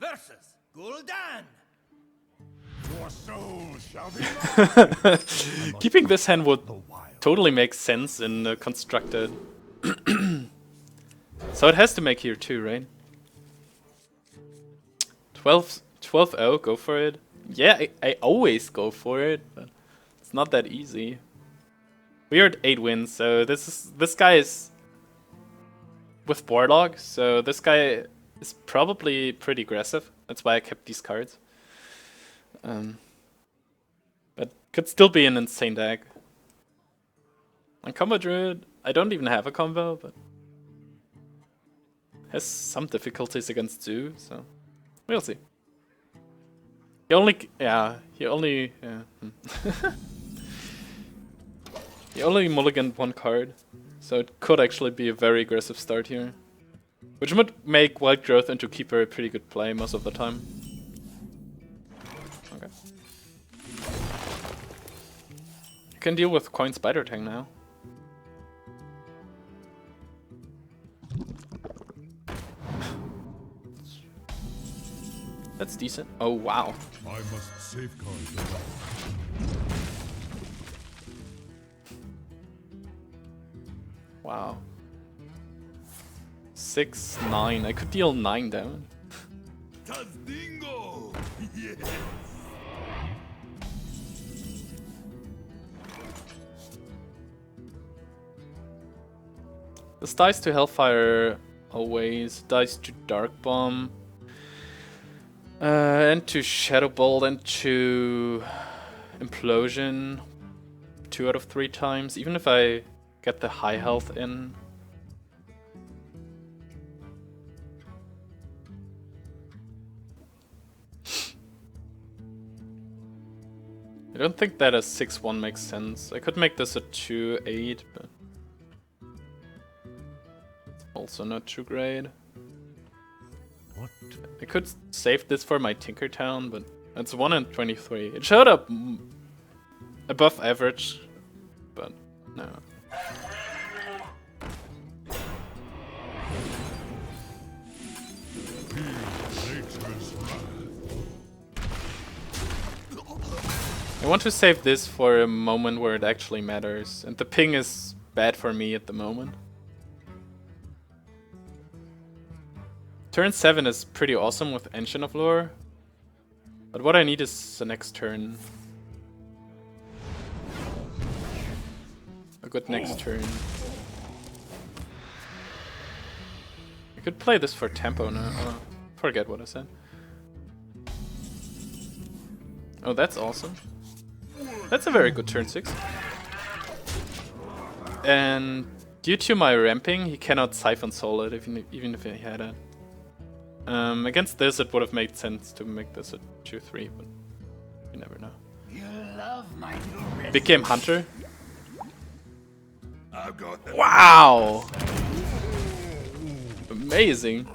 versus Gul'dan. Your soul shall be Keeping this hand would totally make sense in constructed. So it has to make here too, right? 12-0, go for it. Yeah, I always go for it, but it's not that easy. We are at 8 wins, so this guy is with Warlock, so this guy is probably pretty aggressive. That's why I kept these cards. But could still be an insane deck. On combo Druid, I don't even have a combo, but has some difficulties against Zoo, so we'll see. He only he only mulliganed one card, so it could actually be a very aggressive start here. Which would make Wild Growth into Keeper a pretty good play most of the time. Okay. You can deal with Coin Spider Tank now. That's decent. Oh wow. I must safeguard the light. Wow. 6, 9. I could deal 9 damage. Tazdingo! Yes! This dies to Hellfire always, dies to Dark Bomb, and to Shadow Bolt, and to Implosion 2 out of 3 times, even if I get the high health in. I don't think that a 6-1 makes sense. I could make this a 2-8, but also not too great. What? I could save this for my Tinkertown, but it's 1 in 23. It showed up above average, but no. I want to save this for a moment where it actually matters, and the ping is bad for me at the moment. Turn 7 is pretty awesome with Ancient of Lore, but what I need is the next turn. A good next turn. I could play this for tempo now. Oh, forget what I said. Oh, that's awesome. That's a very good turn 6. And due to my ramping, he cannot Siphon Soul it even if he had it. Against this, it would have made sense to make this a 2-3, but you never know. You love my new Big Game Hunter. I've got them. Wow! Amazing.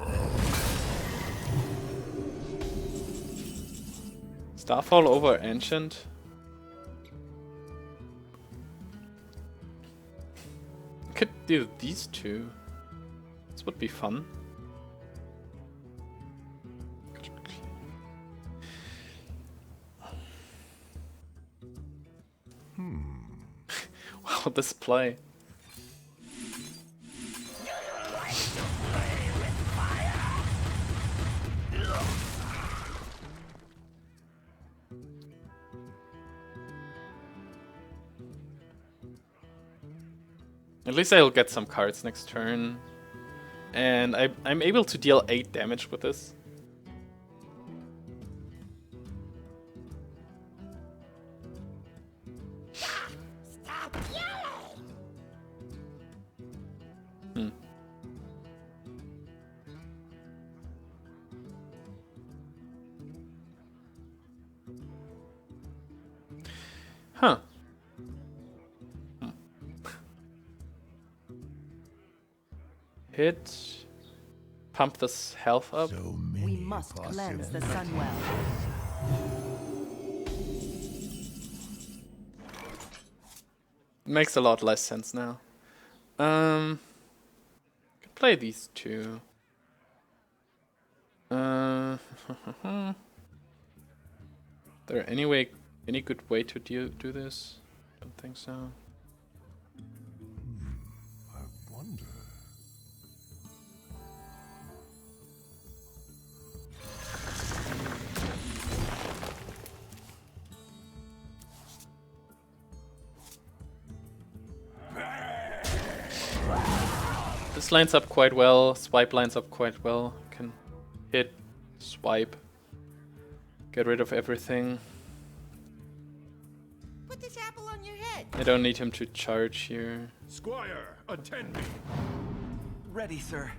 Starfall over Ancient. I could do these two. This would be fun. Wow, this play. At least I'll get some cards next turn. And I'm able to deal 8 damage with this. Huh. Hit. Pump this health up. So many We must cleanse the Sunwell. Makes a lot less sense now. Could play these two. There any good way to do this? Don't think so. I wonder. This lines up quite well. Swipe lines up quite well. Can hit, swipe, get rid of everything. Put this apple on your head. I don't need him to charge here. Squire, attend me. Ready, sir.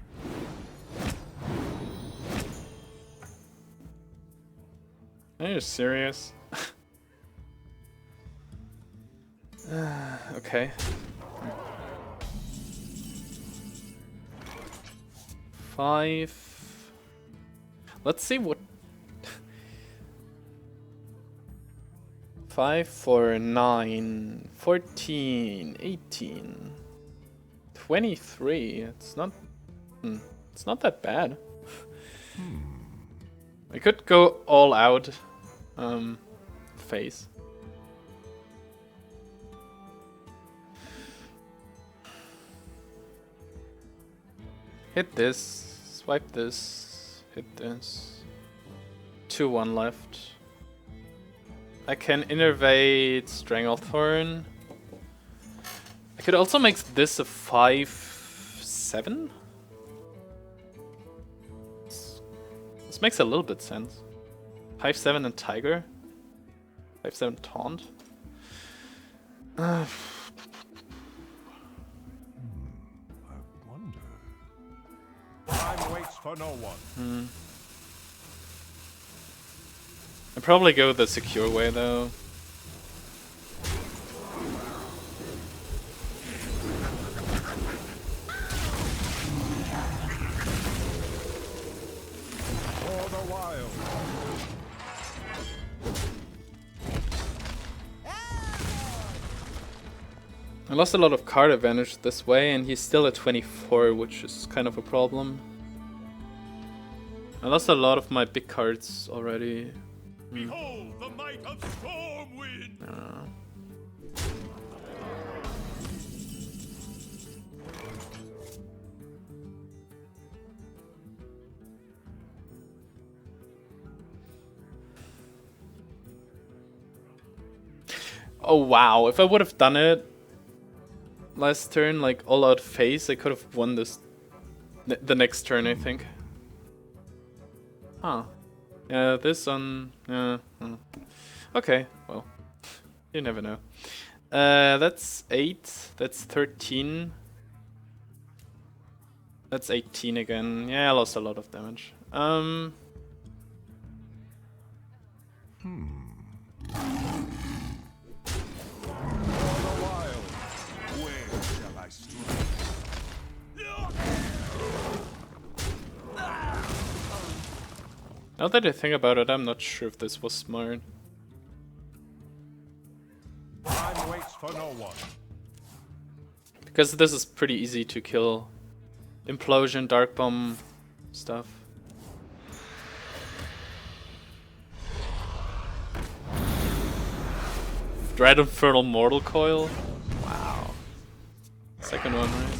Are you serious? Okay. 5. Let's see what. 5 for 9, 14, 18, 23. It's not. It's not that bad. I could go all out. Phase. Hit this, swipe this, hit this. 2-1 left. I can Innervate Stranglethorn. I could also make this a 5-7. This makes a little bit sense. 5-7 and Tiger. 5-7 Taunt. I wonder. Time waits for no one. I'd probably go the secure way though. For the wild. I lost a lot of card advantage this way, and he's still at 24, which is kind of a problem. I lost a lot of my big cards already. Behold the might of Stormwind. Oh wow, if I would have done it last turn, like all out phase, I could have won this the next turn, I think. Huh. Yeah, this on... Okay, well, you never know. That's 8, that's 13. That's 18 again. Yeah, I lost a lot of damage. Now that I think about it, I'm not sure if this was smart. Time waits for no one. Because this is pretty easy to kill. Implosion, Dark Bomb stuff. Dread Infernal Mortal Coil? Wow. Second one, right?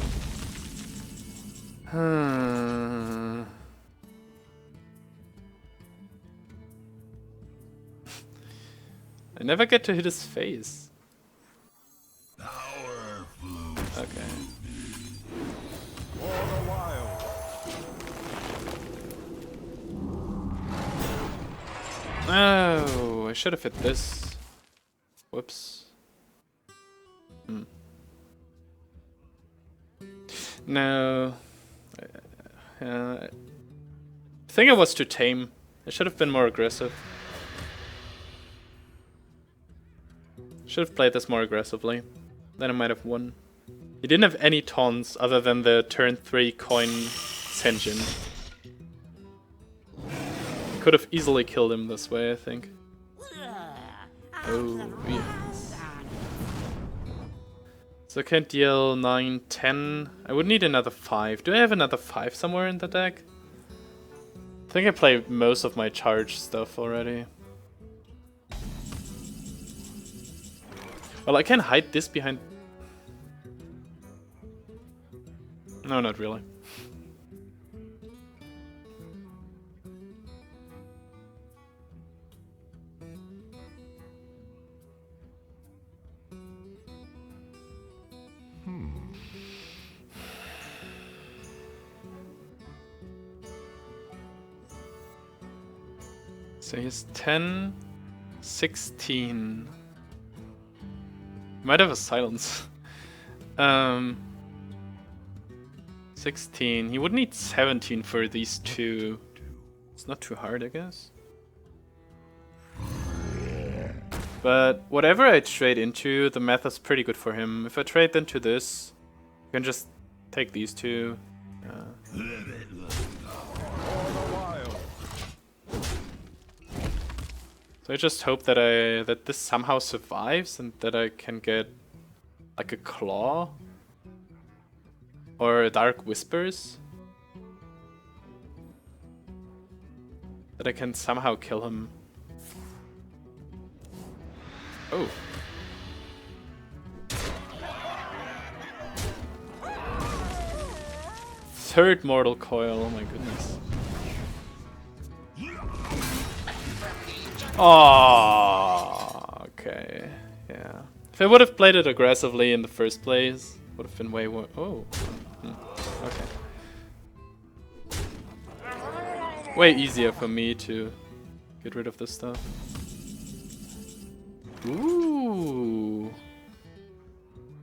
I never get to hit his face. Okay. For the wild. Oh, I should have hit this. Whoops. No. I think I was too tame. I should have been more aggressive. Should have played this more aggressively. Then I might have won. He didn't have any taunts other than the turn 3 coin Senjin. Could have easily killed him this way, I think. Oh, yes. So I can't deal 9, 10. I would need another 5. Do I have another 5 somewhere in the deck? I think I played most of my charge stuff already. Well, I can hide this behind... No, not really. So he's 10, 16. Might have a silence. 16. He would need 17 for these two. It's not too hard, I guess. But whatever I trade into, the math is pretty good for him. If I trade into this, I can just take these two. So I just hope that that this somehow survives and that I can get like a claw or a dark whispers. That I can somehow kill him. Oh. Third mortal coil, oh my goodness. Oh, okay, yeah. If I would have played it aggressively in the first place, would have been way more. Oh, okay. Way easier for me to get rid of this stuff. Ooh.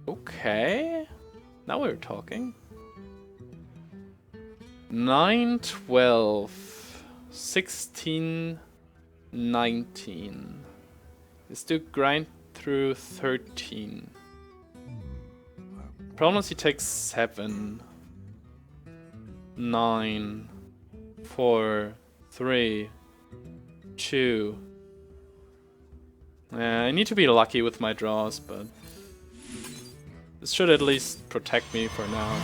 Okay. Now we're talking. 9, 12, 16. 19. Let's do grind through 13. Problem is he takes 7. 9. 4. 3. 2. I need to be lucky with my draws, but this should at least protect me for now.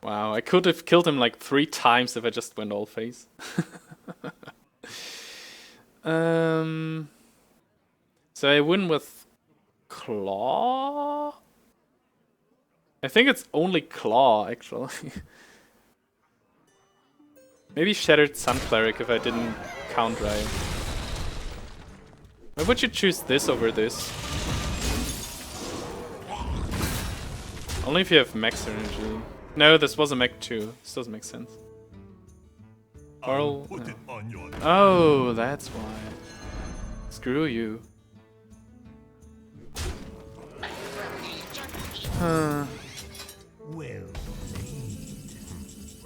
Wow, I could have killed him like 3 times if I just went all face. So I win with Claw? I think it's only Claw, actually. Maybe Shattered Sun Cleric if I didn't count right. Why would you choose this over this? Only if you have max energy. No, this was a mech too. This doesn't make sense. Carl. No. Oh, that's why. Screw you. Huh. Well played.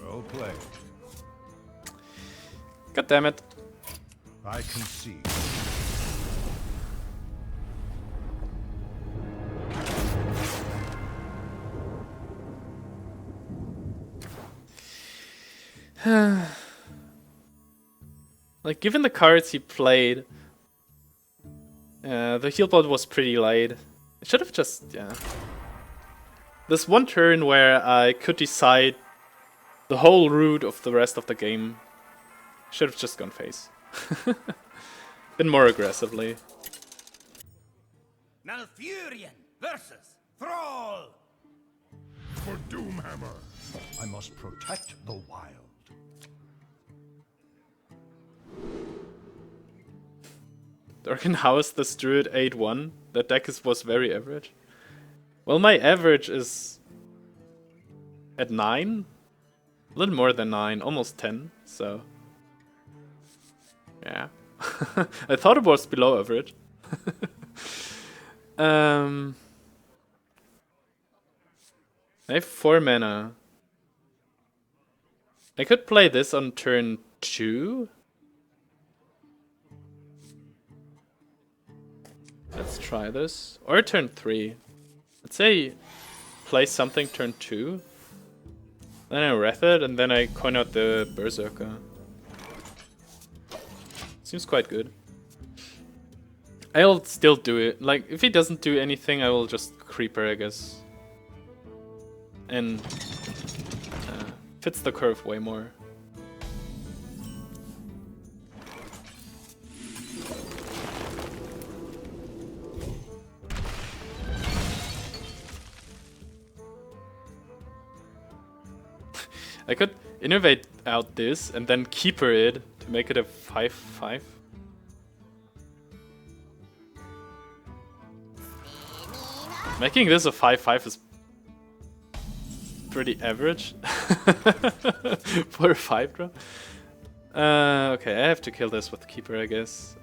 Well played. God damn it. I concede. Like, given the cards he played, the heal bot was pretty light. I should have just, yeah. There's one turn where I could decide the whole route of the rest of the game. Should have just gone face. Been more aggressively. Malfurion versus Thrall. For Doomhammer, I must protect the wild. Darken House, this Druid 8-1. That deck was very average. Well, my average is at 9. A little more than 9, almost 10, so... Yeah. I thought it was below average. I have 4 mana. I could play this on turn 2. Let's try this. Or turn 3. Let's say play something turn 2. Then I ref it and then I coin out the Berserker. Seems quite good. I'll still do it. Like, if he doesn't do anything, I will just Creeper, I guess. and fits the curve way more. I could innervate out this and then keeper it to make it a 5/5. Making this a 5/5 is pretty average for a 5-drop. Okay, I have to kill this with keeper, I guess.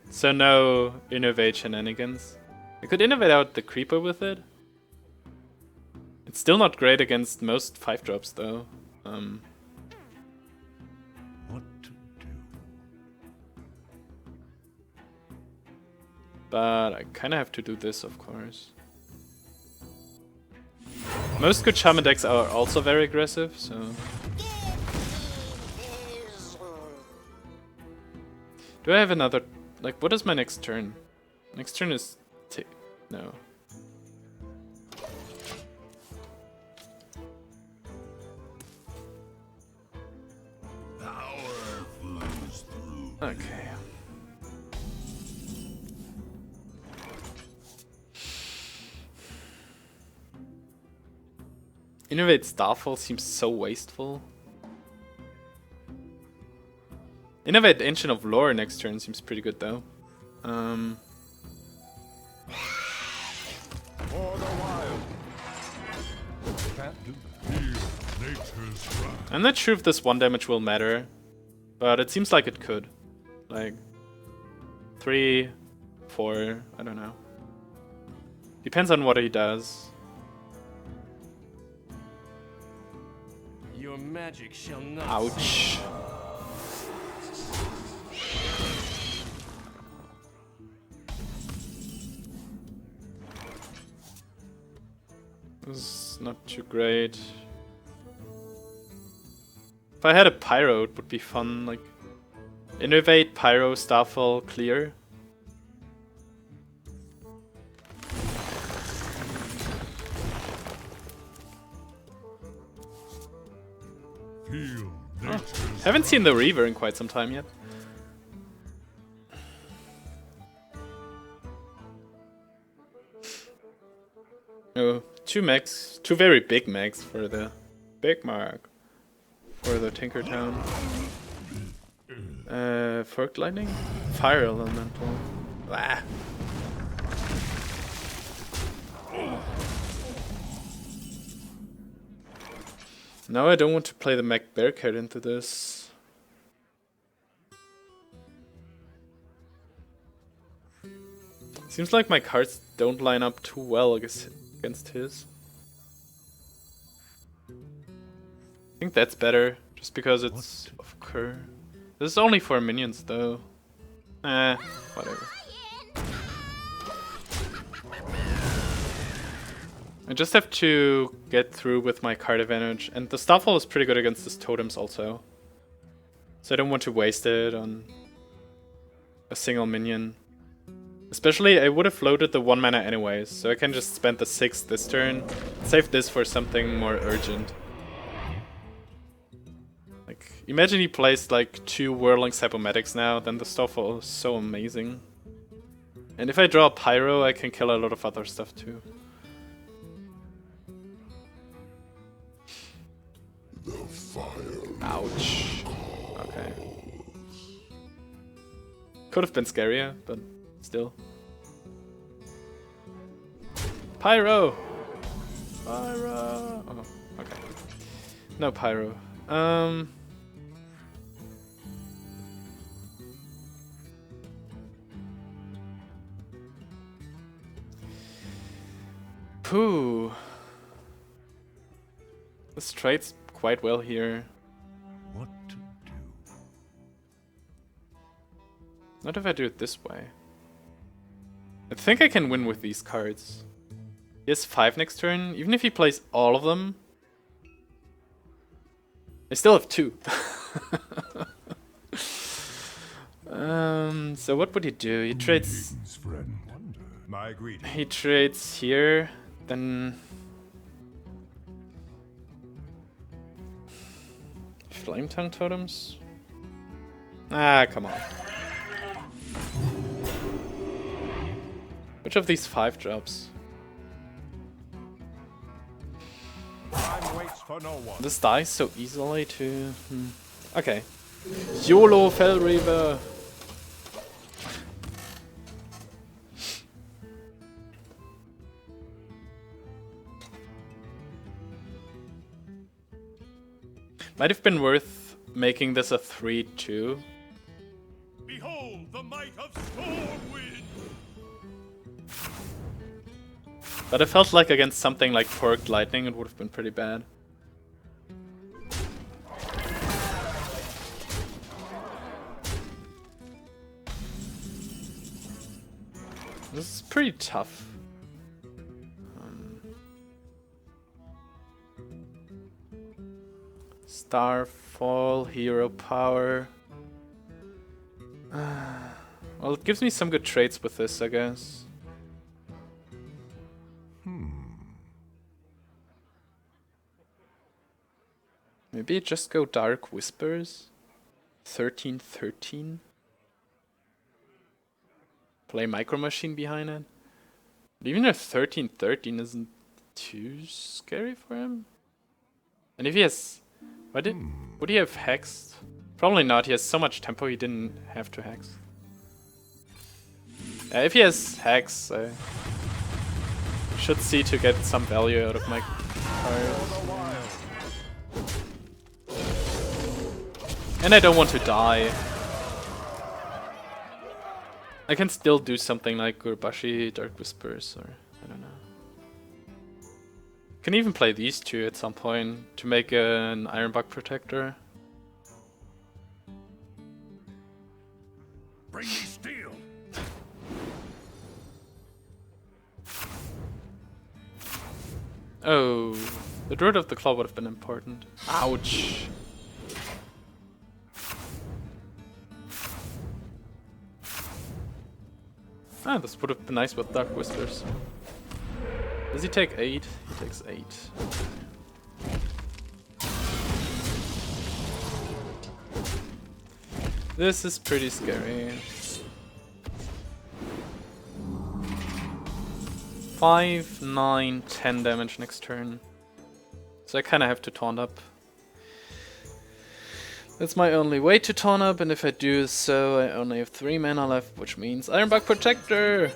So no innervate shenanigans. I could innervate out the creeper with it. It's still not great against most 5-drops though. What to do? But I kind of have to do this, of course. Most good Shaman decks are also very aggressive, so... Do I have another... Like, what is my next turn? Next turn is... No. Okay. Innervate Starfall seems so wasteful. Innervate Ancient of Lore next turn seems pretty good though. For the wild. Can't do that. Feel nature's wrath. I'm not sure if this 1 damage will matter, but it seems like it could. Like 3, 4, I don't know. Depends on what he does. Your magic shall not. Ouch. This is not too great. If I had a Pyro, it would be fun. Like Innervate, Pyro, Starfall, clear. Feel Oh, nature's haven't seen the Reaver in quite some time yet. Oh, 2 mechs, 2 very big mechs for the big mark. For the Tinkertown. Forked Lightning? Fire Elemental. Ah. No, I don't want to play the Mech-Bear-Cat into this. Seems like my cards don't line up too well against his. I think that's better, just because it's of Cur. This is only for minions though. Whatever. I just have to get through with my card advantage, and the Starfall is pretty good against his totems also. So I don't want to waste it on a single minion. Especially, I would have floated the 1 mana anyways, so I can just spend the 6 this turn, save this for something more urgent. Like, imagine he plays like 2 Whirling Cybomatics now, then the Starfall is so amazing. And if I draw a Pyro, I can kill a lot of other stuff too. The fire. Ouch. Okay. Could have been scarier, but still. Pyro! Pyro! Oh, okay. No Pyro. Pooh. This trades quite well here. What to do? Not if I do it this way. I think I can win with these cards. He has 5 next turn. Even if he plays all of them, I still have 2. So what would he do? He trades. Friend. My greeting. He trades here, then Flame Tongue Totems? Ah, come on. Which of these 5 drops? Time waits for no one. This dies so easily too. Okay. YOLO Fell Reaver! Might have been worth making this a 3-2. Behold the might of Stormwind! But I felt like against something like Forked Lightning it would have been pretty bad. This is pretty tough. Starfall, Hero Power. Well, it gives me some good traits with this, I guess. Maybe just go Dark Wispers. 13-13. Play Micro Machine behind it. But even a 13-13 isn't too scary for him. And if he has... would he have hexed? Probably not, he has so much tempo he didn't have to hex. If he has hex, I should see to get some value out of my cards. And I don't want to die. I can still do something like Gurubashi, Dark Wispers, or I don't know. Can even play these two at some point to make an Ironbug Protector. Bring me steel! Oh, the Druid of the Claw would have been important. Ouch! Ah, this would have been nice with Dark Whispers. Does he take 8? He takes 8. This is pretty scary. 5, 9, 10 damage next turn. So I kinda have to taunt up. That's my only way to taunt up, and if I do so, I only have 3 mana left, which means Ironbug Protector!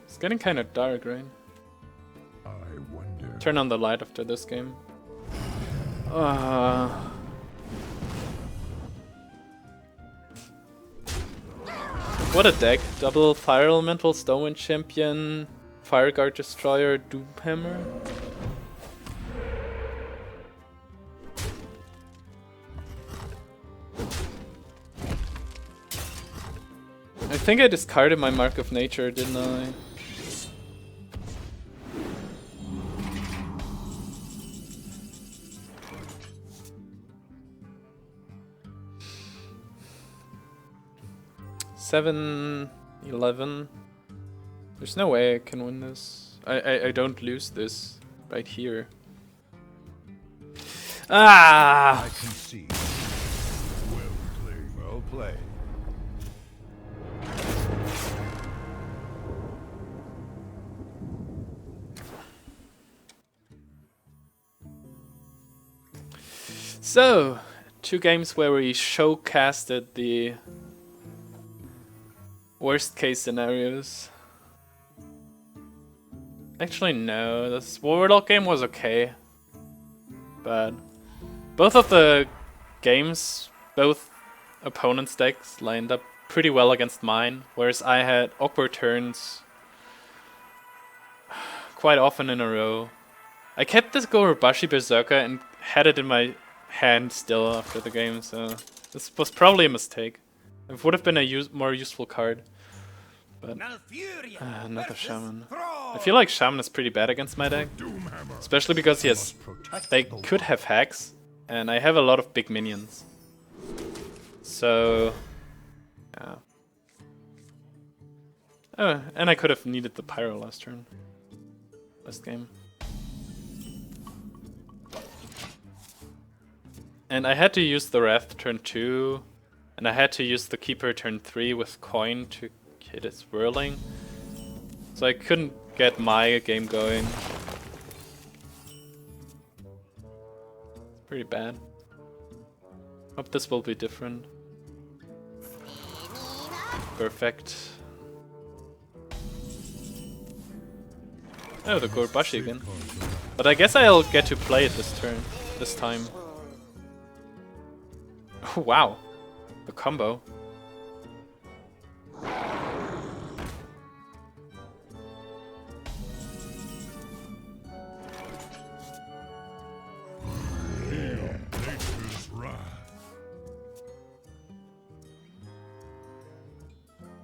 It's getting kinda dark, right? Turn on the light after this game. What a deck. Double Fire Elemental, Stormwind Champion, Fireguard Destroyer, Doomhammer. I think I discarded my Mark of Nature, didn't I? Seven, 11. There's no way I can win this. I don't lose this right here. Ah! I can see. Well played. Well played. So, 2 games where we showcasted the worst case scenarios. Actually, no, this Warlock game was okay. But both of the games, both opponents' decks lined up pretty well against mine, whereas I had awkward turns quite often in a row. I kept this Gurubashi Berserker and had it in my hand still after the game, so this was probably a mistake. It would have been a more useful card. But another Shaman. I feel like Shaman is pretty bad against my deck. Especially because he has... They could have hacks, and I have a lot of big minions. So... yeah. Oh, and I could have needed the Pyro last turn. Last game. And I had to use the Wrath turn 2, and I had to use the Keeper turn 3 with Coin to hit his Whirling. So I couldn't get my game going. Pretty bad. Hope this will be different. Perfect. Oh, the Gurubashi again. But I guess I'll get to play it this time. Oh, wow. The combo.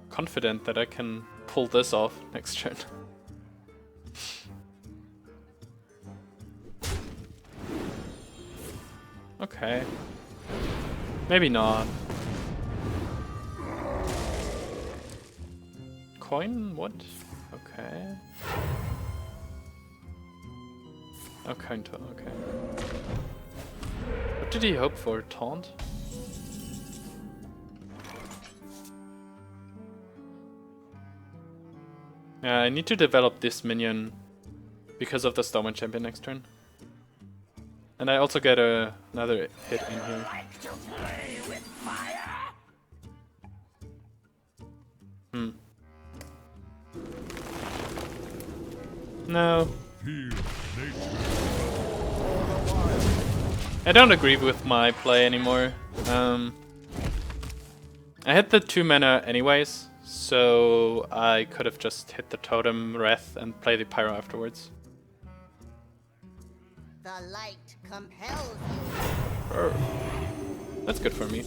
Confident that I can pull this off next turn. Okay. Maybe not. Coin? What? Okay. Oh, counter, okay. What did he hope for? Taunt? Yeah, I need to develop this minion because of the Stormwind champion next turn. And I also get another hit in here. No. I don't agree with my play anymore. I had the 2 mana anyways, so I could have just hit the Totem Wrath and play the Pyro afterwards. The light compels you. Oh. That's good for me.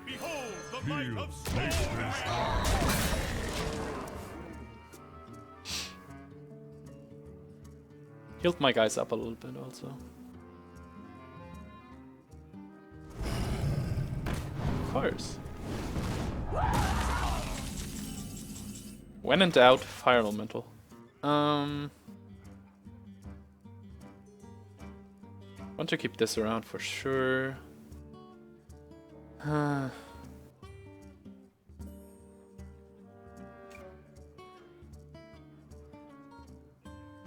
Behold the might of Stormwind. Healed my guys up a little bit also. Of course. When in doubt, Fire Elemental. Want to keep this around for sure.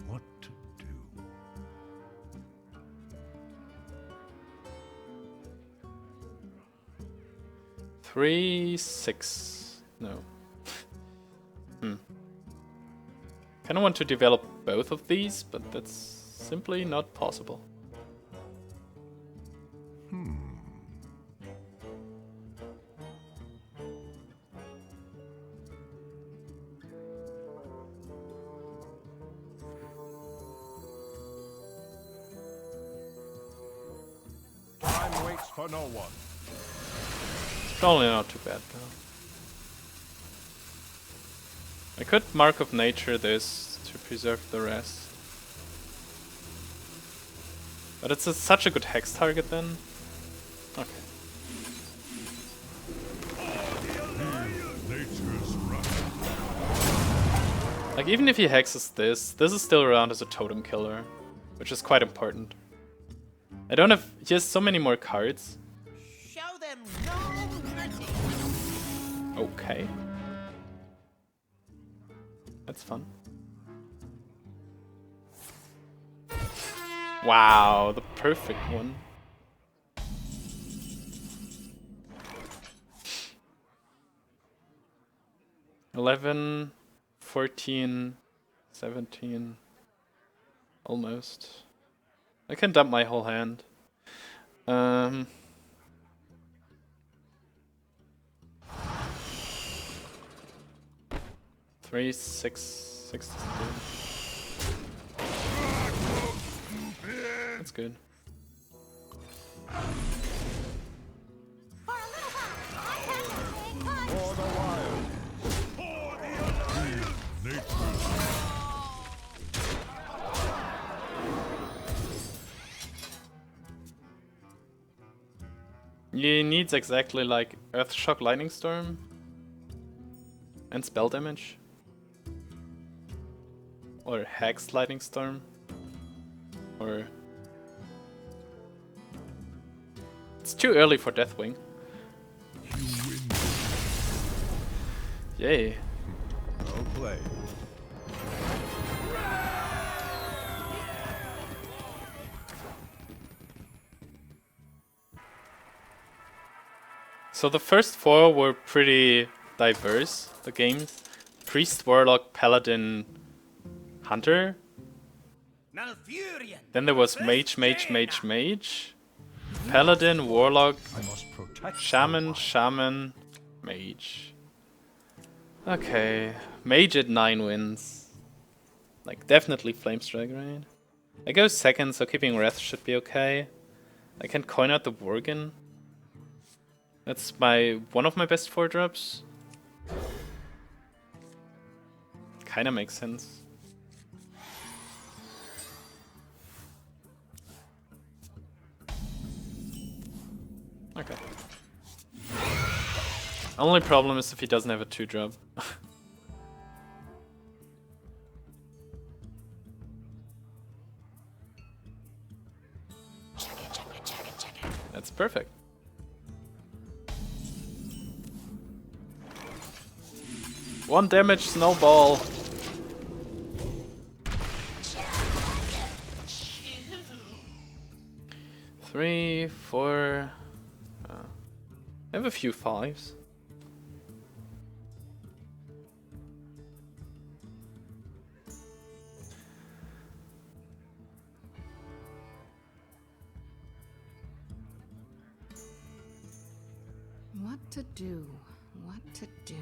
What to do? 3, 6. No. Kinda want to develop both of these, but that's simply not possible. Time waits for no one. It's probably not too bad though. I could Mark of Nature this to preserve the rest. But it's such a good hex target then. Okay. Like even if he hexes this is still around as a totem killer, which is quite important. I don't have... he has so many more cards. Show them no mercy. Okay. That's fun. Wow, the perfect one. $11, 14, 17. Almost. I can dump my whole hand. 3, 6, 6. That's good. For a little while, I can't stay. He needs exactly like Earthshock Lightning Storm and spell damage. Or Hex Lightning Storm. Or... It's too early for Deathwing. Yay. Well played. So the first four were pretty diverse, the games. Priest, Warlock, Paladin, Hunter. Malfurion. Then there was Mage, Paladin, Warlock, I must protect Shaman, Mage. Okay, Mage at 9 wins. Like, definitely Flamestrike, right? I go second, so keeping Wrath should be okay. I can coin out the Worgen. That's one of my best 4-drops. Kinda makes sense. Okay. Only problem is if he doesn't have a 2-drop. That's perfect. One damage snowball. Three, four. I have a few 5s. What to do? What to do?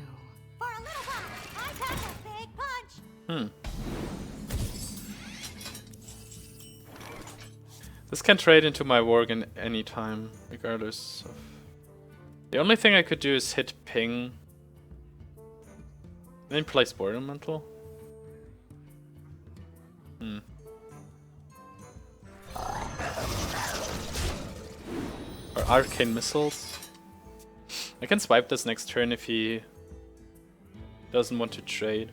For a little while, I pack a big punch. This can trade into my Worgen anytime, regardless of... The only thing I could do is hit ping. Then play Spore Elemental. Or Arcane Missiles. I can swipe this next turn if he doesn't want to trade.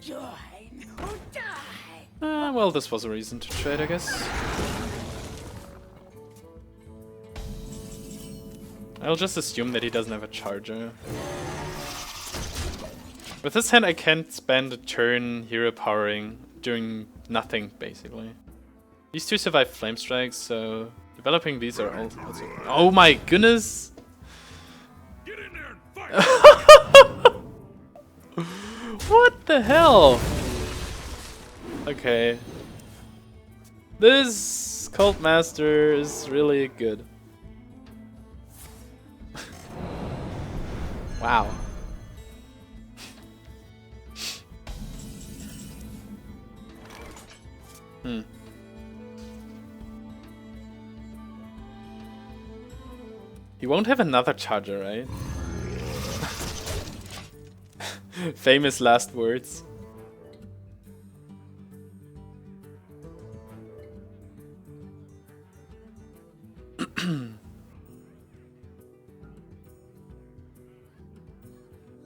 Join or die. Well, this was a reason to trade, I guess. I'll just assume that he doesn't have a charger. With this hand, I can't spend a turn hero powering, doing nothing, basically. These two survive Flame Strikes, so developing these are also... Oh my goodness! Get in there and fight! What the hell? Okay. This Cult Master is really good. Wow. He won't have another charger, right? Famous last words.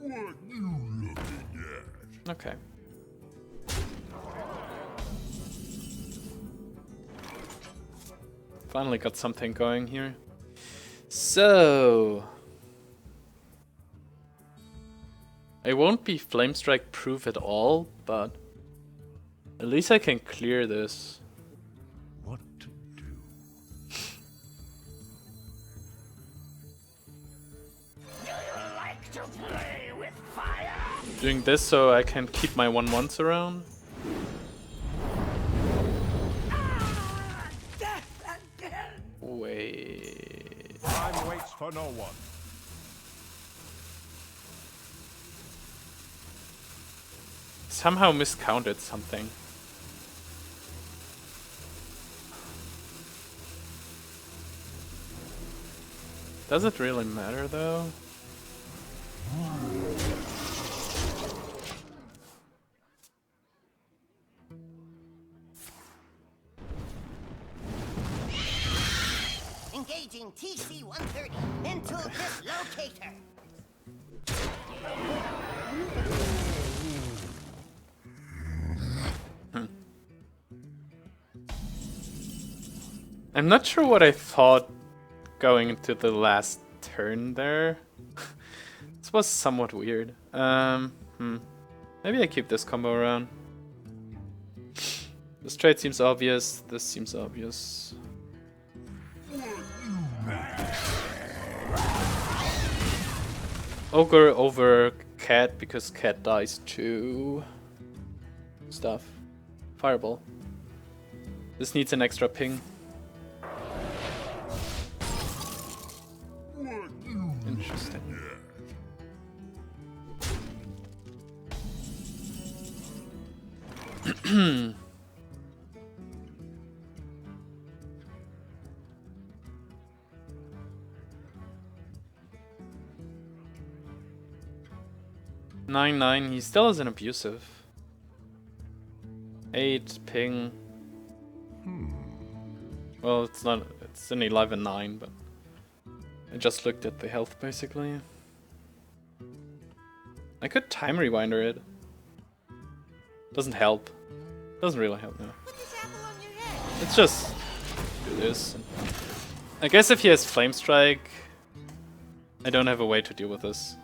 What you looking at? Okay. Finally got something going here. So... I won't be Flamestrike proof at all, but at least I can clear this. What to do? Do you like to play with fire? Doing this so I can keep my 1/1s around. Death again. Wait. Time waits for no one. Somehow miscounted something. Does it really matter though? Engaging TC-130 into this locator. I'm not sure what I thought going into the last turn there. This was somewhat weird. Maybe I keep this combo around. This trade seems obvious. This seems obvious. Ogre over Cat because Cat dies to stuff. Fireball. This needs an extra ping. Interesting. 9-9, he still is an abusive. 8 ping. Well, it's not. It's an 11-9, but I just looked at the health basically. I could time rewinder it. Doesn't help. Doesn't really help now. Let's just do this. I guess if he has Flame Strike, I don't have a way to deal with this.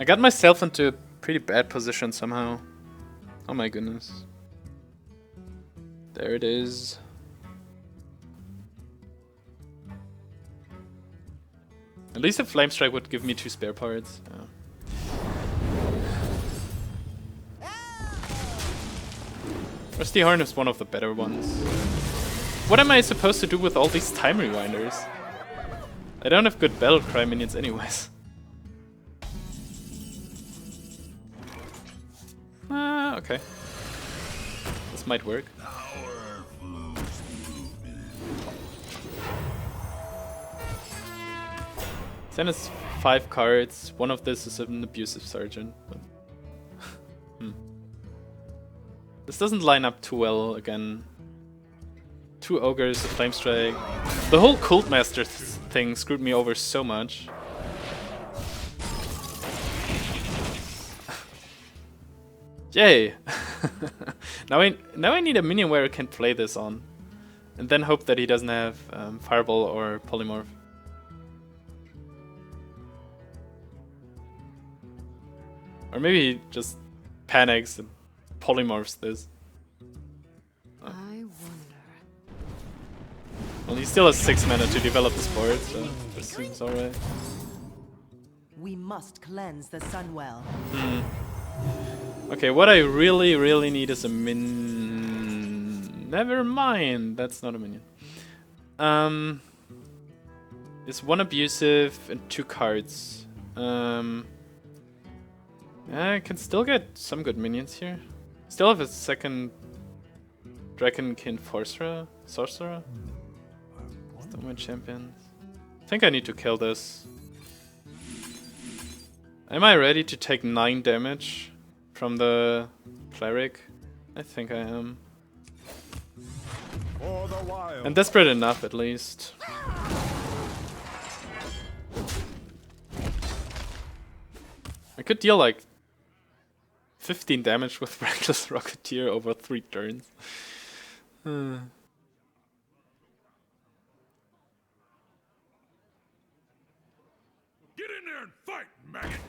I got myself into a pretty bad position somehow. Oh my goodness. There it is. At least a Flame Strike would give me 2 spare parts. Yeah. Rusty Horn is one of the better ones. What am I supposed to do with all these time rewinders? I don't have good battle cry minions anyways. Okay. This might work. Then it's 5 cards. One of this is an abusive sergeant. But This doesn't line up too well again. 2 ogres, a flame strike. The whole cult master thing screwed me over so much. Yay! now I need a minion where I can play this on, and then hope that he doesn't have fireball or polymorph. Or maybe he just panics and polymorphs this. Oh. I wonder. Well, he still has 6 mana to develop this board, so this seems alright. We must cleanse the Sunwell. Okay, what I really need is a Never mind, that's not a minion. It's 1 abusive and 2 cards. Yeah, I can still get some good minions here. Still have a second Dragonkin Sorcerer. Still my champions. I think I need to kill this. Am I ready to take 9 damage from the Cleric? I think I am. And desperate enough, at least. I could deal like 15 damage with Reckless Rocketeer over 3 turns. Get in there and fight, maggot!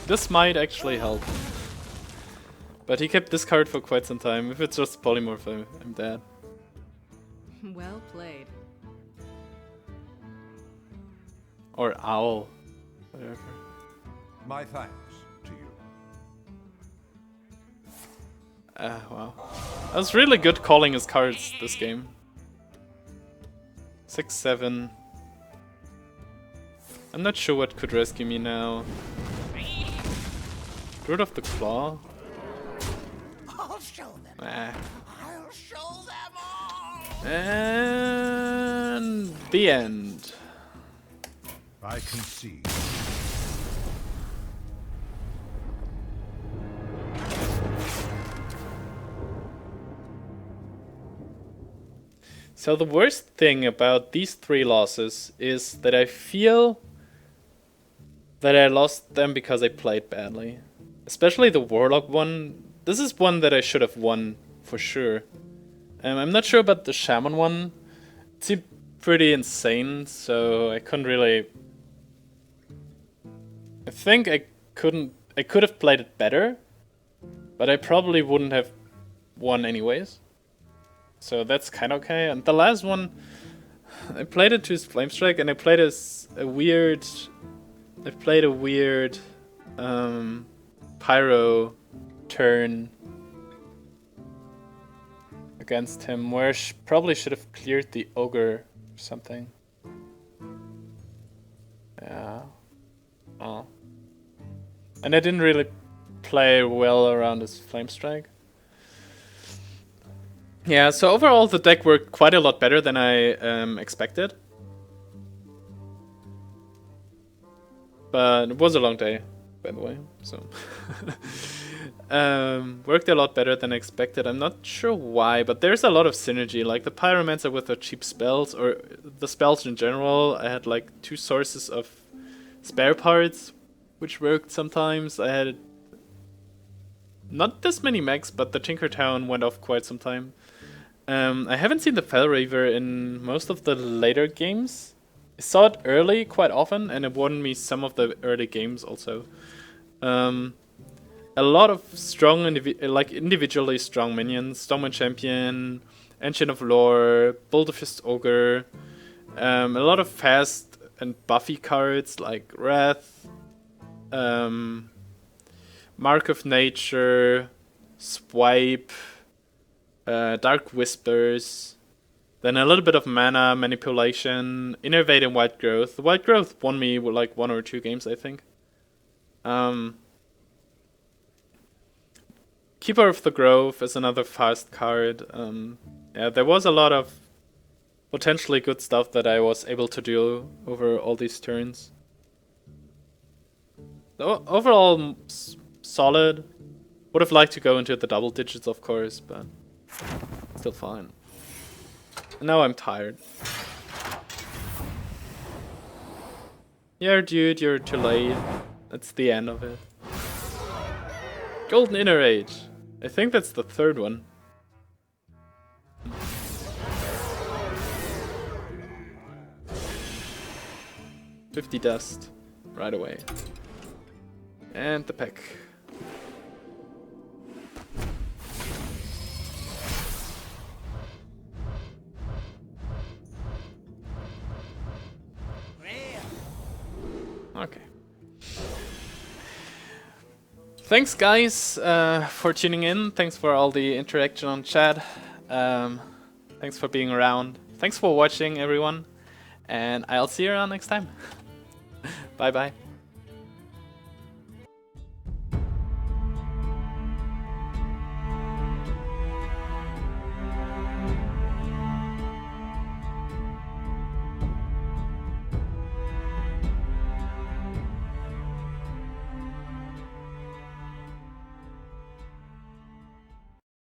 This might actually help. But he kept this card for quite some time. If it's just polymorph, I'm dead. Well played. Or owl. Whatever. My thanks to you. Wow. That was really good calling his cards this game. 6, 7, I'm not sure what could rescue me now. Druid of the Claw? I'll show them. Ah. I'll show them all. And the end. I concede. So the worst thing about these 3 losses is that I feel that I lost them because I played badly. Especially the Warlock one. This is one that I should have won for sure. I'm not sure about the Shaman one. It seemed pretty insane, so I couldn't really... I think I could have played it better, but I probably wouldn't have won anyways. So that's kind of okay. And the last one, I played it to his Flamestrike, and I played a weird Pyro turn against him, where I probably should have cleared the Ogre or something. Yeah. Oh. And I didn't really play well around his Flamestrike. Yeah, so overall the deck worked quite a lot better than I expected. But it was a long day, by the way, so... worked a lot better than expected. I'm not sure why, but there's a lot of synergy. Like the Pyromancer with the cheap spells, or the spells in general. I had like 2 sources of spare parts, which worked sometimes. I had not this many mechs, but the Tinkertown went off quite some time. I haven't seen the Reaver in most of the later games. I saw it early quite often, and it won me some of the early games also. A lot of strong, individually strong minions. Stormwind Champion, Ancient of Lore, Boulderfist Ogre. A lot of fast and buffy cards like Wrath, Mark of Nature, Swipe, Dark Wispers, then a little bit of mana, Manipulation, Innervate and Wild Growth. The Wild Growth won me with like 1 or 2 games, I think. Keeper of the Grove is another fast card. Yeah, there was a lot of potentially good stuff that I was able to do over all these turns. Overall, solid. Would have liked to go into the double digits, of course, but still fine. And now I'm tired. Yeah, dude, you're too late. That's the end of it. Golden Innervate. I think that's the 3rd one. $50 dust right away. And the pack. Okay. Thanks guys for tuning in. Thanks for all the interaction on chat. Thanks for being around. Thanks for watching everyone. And I'll see you around next time. Bye bye.